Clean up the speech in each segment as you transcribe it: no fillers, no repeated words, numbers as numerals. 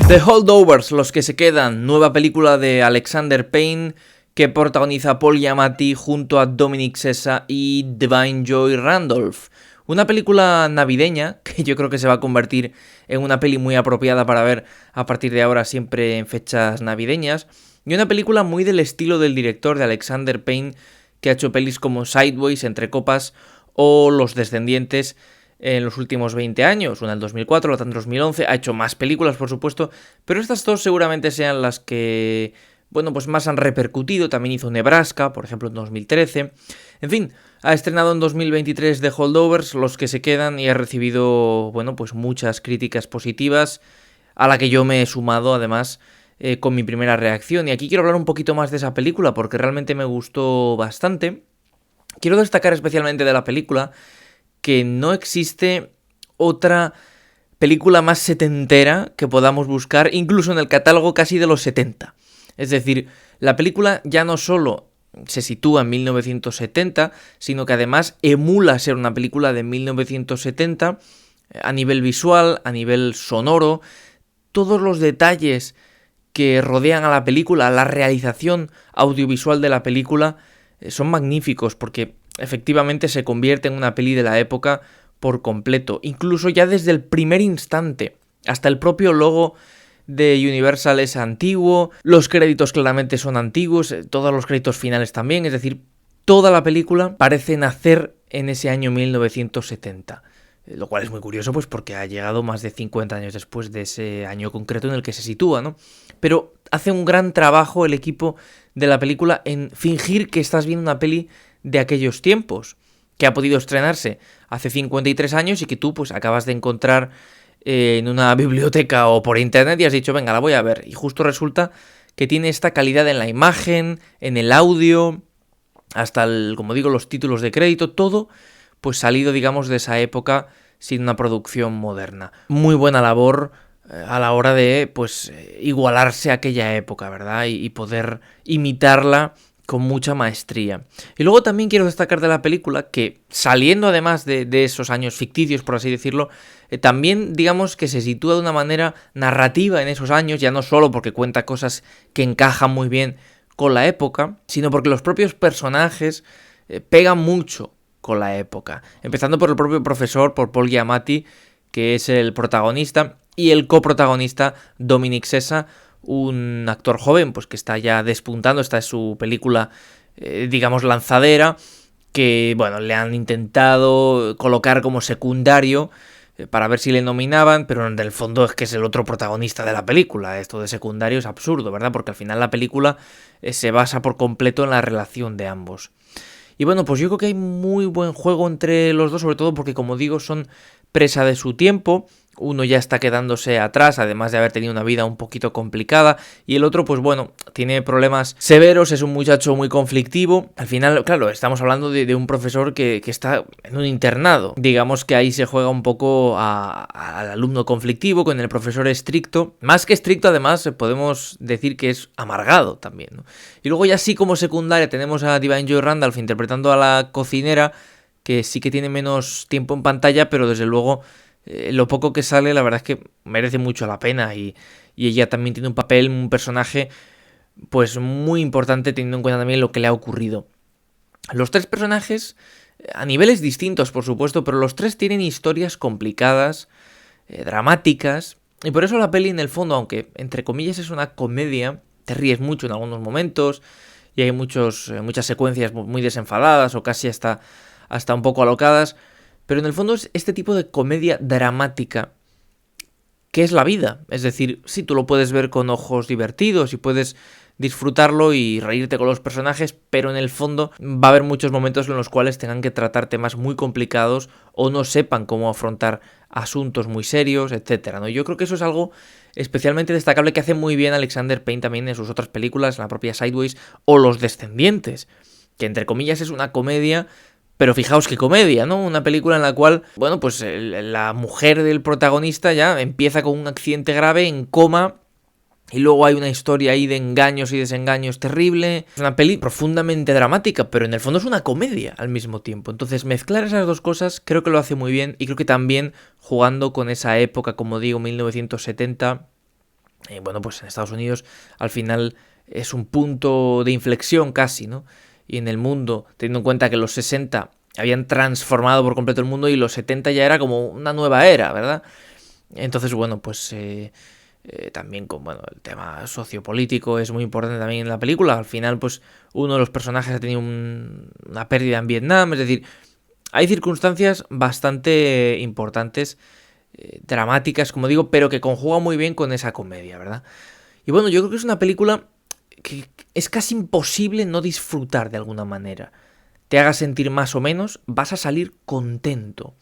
The Holdovers, los que se quedan, nueva película de Alexander Payne que protagoniza Paul Giamatti junto a Dominic Sessa y Da'Vine Joy Randolph. Una película navideña que yo creo que se va a convertir en una peli muy apropiada para ver a partir de ahora siempre en fechas navideñas. Y una película muy del estilo del director de Alexander Payne, que ha hecho pelis como Sideways, Entre Copas o Los Descendientes en los últimos 20 años, una en 2004, la otra en 2011, ha hecho más películas por supuesto, pero estas dos seguramente sean las que, bueno, pues más han repercutido. También hizo Nebraska, por ejemplo, en 2013, en fin, ha estrenado en 2023 The Holdovers, los que se quedan, y ha recibido, bueno, pues muchas críticas positivas, a la que yo me he sumado además con mi primera reacción, y aquí quiero hablar un poquito más de esa película porque realmente me gustó bastante. Quiero destacar especialmente de la película que no existe otra película más setentera que podamos buscar, incluso en el catálogo casi de los 70. Es decir, la película ya no solo se sitúa en 1970, sino que además emula ser una película de 1970 a nivel visual, a nivel sonoro. Todos los detalles que rodean a la película, la realización audiovisual de la película, son magníficos porque efectivamente se convierte en una peli de la época por completo. Incluso ya desde el primer instante, hasta el propio logo de Universal es antiguo, los créditos claramente son antiguos, todos los créditos finales también, es decir, toda la película parece nacer en ese año 1970. Lo cual es muy curioso, pues porque ha llegado más de 50 años después de ese año concreto en el que se sitúa, ¿no? Pero hace un gran trabajo el equipo de la película en fingir que estás viendo una peli de aquellos tiempos, que ha podido estrenarse hace 53 años y que tú pues acabas de encontrar en una biblioteca o por internet y has dicho, venga, la voy a ver. Y justo resulta que tiene esta calidad en la imagen, en el audio, hasta, como digo, los títulos de crédito, todo pues salido, digamos, de esa época sin una producción moderna. Muy buena labor a la hora de, pues, igualarse a aquella época, ¿verdad? Y poder imitarla con mucha maestría. Y luego también quiero destacar de la película que, saliendo además de esos años ficticios, por así decirlo, también digamos que se sitúa de una manera narrativa en esos años, ya no solo porque cuenta cosas que encajan muy bien con la época, sino porque los propios personajes pegan mucho con la época. Empezando por el propio profesor, por Paul Giamatti, que es el protagonista, y el coprotagonista Dominic Sessa, un actor joven, pues que está ya despuntando. Esta es su película, digamos, lanzadera, que, bueno, le han intentado colocar como secundario para ver si le nominaban, pero en el fondo es que es el otro protagonista de la película. Esto de secundario es absurdo, ¿verdad? Porque al final la película se basa por completo en la relación de ambos. Y bueno, pues yo creo que hay muy buen juego entre los dos, sobre todo porque, como digo, son presa de su tiempo. Uno ya está quedándose atrás, además de haber tenido una vida un poquito complicada, y el otro, pues bueno, tiene problemas severos, es un muchacho muy conflictivo. Al final, claro, estamos hablando de un profesor que está en un internado. Digamos que ahí se juega un poco al alumno conflictivo con el profesor estricto. Más que estricto, además, podemos decir que es amargado también, ¿no? Y luego ya sí, como secundaria, tenemos a Da'Vine Joy Randolph interpretando a la cocinera, que sí que tiene menos tiempo en pantalla, pero desde luego lo poco que sale, la verdad es que merece mucho la pena, y ella también tiene un papel, un personaje pues muy importante, teniendo en cuenta también lo que le ha ocurrido. Los tres personajes, a niveles distintos por supuesto, pero los tres tienen historias complicadas, dramáticas, y por eso la peli en el fondo, aunque entre comillas es una comedia, te ríes mucho en algunos momentos y hay muchas secuencias muy desenfadadas o casi hasta un poco alocadas. Pero en el fondo es este tipo de comedia dramática que es la vida. Es decir, sí, tú lo puedes ver con ojos divertidos y puedes disfrutarlo y reírte con los personajes, pero en el fondo va a haber muchos momentos en los cuales tengan que tratar temas muy complicados o no sepan cómo afrontar asuntos muy serios, etcétera, ¿no? Yo creo que eso es algo especialmente destacable que hace muy bien Alexander Payne también en sus otras películas, en la propia Sideways o Los Descendientes, que entre comillas es una comedia. Pero fijaos qué comedia, ¿no? Una película en la cual, bueno, pues la mujer del protagonista ya empieza con un accidente grave, en coma, y luego hay una historia ahí de engaños y desengaños terrible. Es una peli profundamente dramática, pero en el fondo es una comedia al mismo tiempo. Entonces mezclar esas dos cosas creo que lo hace muy bien, y creo que también jugando con esa época, como digo, 1970, bueno, pues en Estados Unidos al final es un punto de inflexión casi, ¿no? Y en el mundo, teniendo en cuenta que los 60 habían transformado por completo el mundo y los 70 ya era como una nueva era, ¿verdad? Entonces, bueno, pues también el tema sociopolítico es muy importante también en la película. Al final, pues uno de los personajes ha tenido una pérdida en Vietnam, es decir, hay circunstancias bastante importantes, dramáticas, como digo, pero que conjugan muy bien con esa comedia, ¿verdad? Y bueno, yo creo que es una película que es casi imposible no disfrutar de alguna manera. Te haga sentir más o menos, vas a salir contento.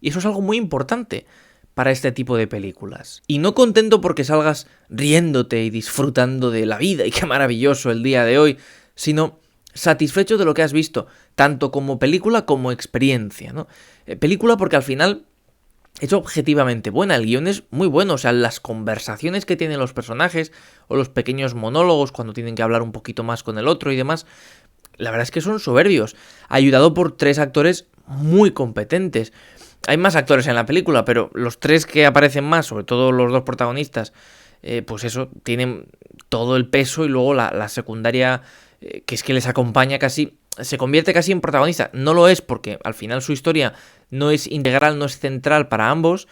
Y eso es algo muy importante para este tipo de películas. Y no contento porque salgas riéndote y disfrutando de la vida y qué maravilloso el día de hoy, sino satisfecho de lo que has visto, tanto como película como experiencia, ¿no? Película porque al final es objetivamente buena, el guión es muy bueno, o sea, las conversaciones que tienen los personajes o los pequeños monólogos cuando tienen que hablar un poquito más con el otro y demás, la verdad es que son soberbios, ayudado por 3 actores muy competentes. Hay más actores en la película, pero los 3 que aparecen más, sobre todo los 2 protagonistas, pues eso, tienen todo el peso y luego la secundaria, que es que les acompaña casi, se convierte casi en protagonista. No lo es porque al final su historia no es integral, no es central para ambos,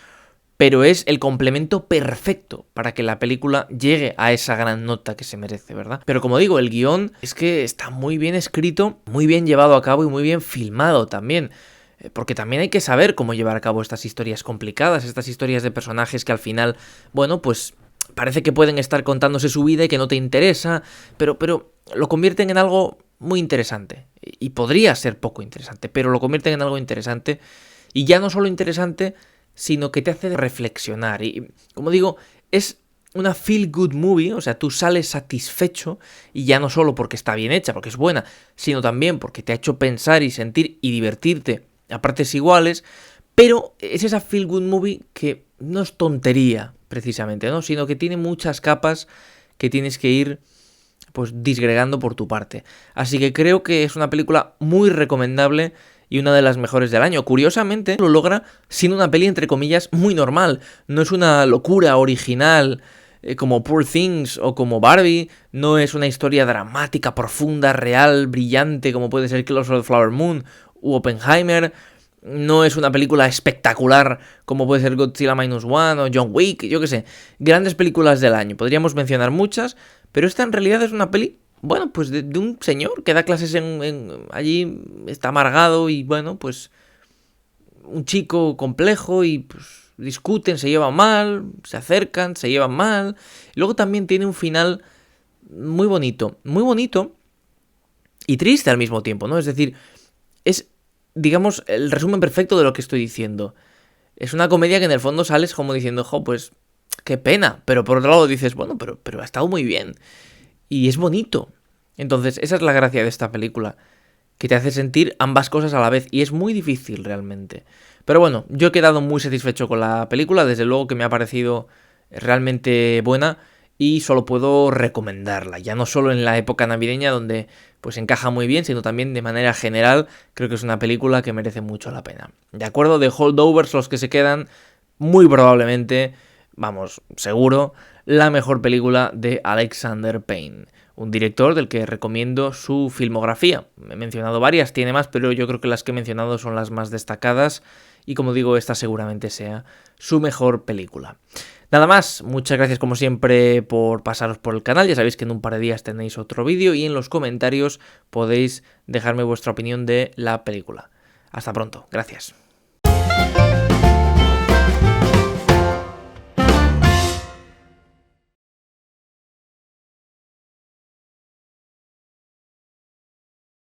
pero es el complemento perfecto para que la película llegue a esa gran nota que se merece, ¿verdad? Pero como digo, el guión es que está muy bien escrito, muy bien llevado a cabo y muy bien filmado también. Porque también hay que saber cómo llevar a cabo estas historias complicadas, estas historias de personajes que al final, bueno, pues parece que pueden estar contándose su vida y que no te interesa, pero lo convierten en algo muy interesante. Y podría ser poco interesante, pero lo convierten en algo interesante. Y ya no solo interesante, sino que te hace reflexionar. Y, como digo, es una feel-good movie, o sea, tú sales satisfecho, y ya no solo porque está bien hecha, porque es buena, sino también porque te ha hecho pensar y sentir y divertirte a partes iguales, pero es esa feel-good movie que no es tontería, precisamente, ¿no? Sino que tiene muchas capas que tienes que ir pues disgregando por tu parte. Así que creo que es una película muy recomendable y una de las mejores del año. Curiosamente, lo logra siendo una peli, entre comillas, muy normal. No es una locura original como Poor Things o como Barbie. No es una historia dramática, profunda, real, brillante, como puede ser Killers of the Flower Moon u Oppenheimer. No es una película espectacular como puede ser Godzilla Minus One o John Wick, yo qué sé. Grandes películas del año. Podríamos mencionar muchas, pero esta en realidad es una peli, bueno, pues de un señor que da clases allí, está amargado y, bueno, pues un chico complejo y pues discuten, se llevan mal, se acercan, se llevan mal. Y luego también tiene un final muy bonito y triste al mismo tiempo, ¿no? Es decir, es, digamos, el resumen perfecto de lo que estoy diciendo. Es una comedia que en el fondo sales como diciendo, jo, pues qué pena, pero por otro lado dices, bueno, pero ha estado muy bien. Y es bonito. Entonces, esa es la gracia de esta película, que te hace sentir ambas cosas a la vez, y es muy difícil realmente. Pero bueno, yo he quedado muy satisfecho con la película, desde luego que me ha parecido realmente buena, y solo puedo recomendarla, ya no solo en la época navideña donde pues encaja muy bien, sino también de manera general. Creo que es una película que merece mucho la pena. De acuerdo, de Holdovers, los que se quedan, muy probablemente, vamos, seguro, la mejor película de Alexander Payne, un director del que recomiendo su filmografía. He mencionado varias, tiene más, pero yo creo que las que he mencionado son las más destacadas, y como digo, esta seguramente sea su mejor película. Nada más, muchas gracias como siempre por pasaros por el canal, ya sabéis que en un par de días tenéis otro vídeo y en los comentarios podéis dejarme vuestra opinión de la película. Hasta pronto, gracias.